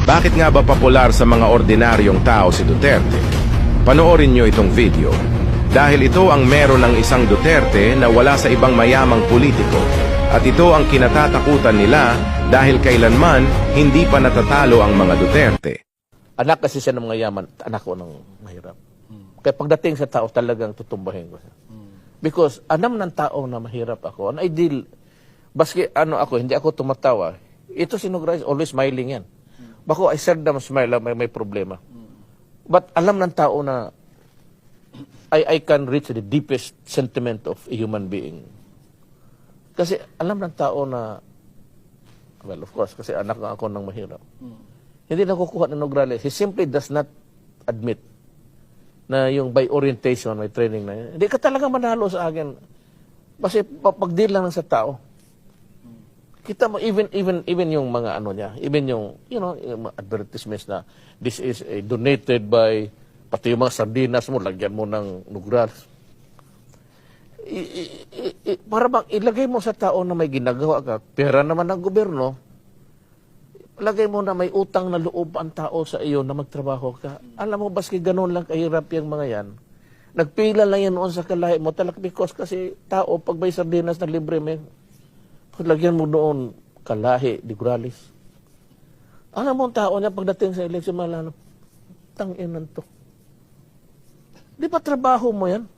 Bakit nga ba popular sa mga ordinaryong tao si Duterte? Panoorin nyo itong video. Dahil ito ang meron ng isang Duterte na wala sa ibang mayamang politiko. At ito ang kinatatakutan nila dahil kailanman hindi pa natatalo ang mga Duterte. Anak kasi siya ng mga yaman, anak ko ng mahirap. Kaya pagdating sa tao, talagang tutumbahin ko siya. Because alam ng tao na mahirap ako. An ideal, baski ano ako, hindi ako tumatawa. Ito si Nogray, always smiling yan. Bako, I seldom smile, may problema. But alam ng tao na I can reach the deepest sentiment of a human being. Kasi alam ng tao na, well, of course, kasi anak nga ako ng mahirap. Hindi nakukuha ng Nograles. He simply does not admit na yung by orientation, may training na yun. Hindi ka talaga manalo sa akin. Kasi pag-deal lang sa tao. Kita mo, even yung mga ano niya, even yung, yung mga advertisements na this is donated by, pati yung mga sardinas mo, lagyan mo ng Nograles. Para bang ilagay mo sa tao na may ginagawa ka, pera naman ng gobyerno, lagay mo na may utang na loob ang tao sa iyo na magtrabaho ka. Alam mo, baski ganun lang kahirap yung mga yan. Nagpila lang yan noon sa kalahi mo, talaga because kasi tao, pag may sardinas na libre, may lagyan mo doon kalahi, Nograles. Alam mo ang tao niya pagdating sa eleksyon, malalo, tanginan to. Di ba trabaho mo yan?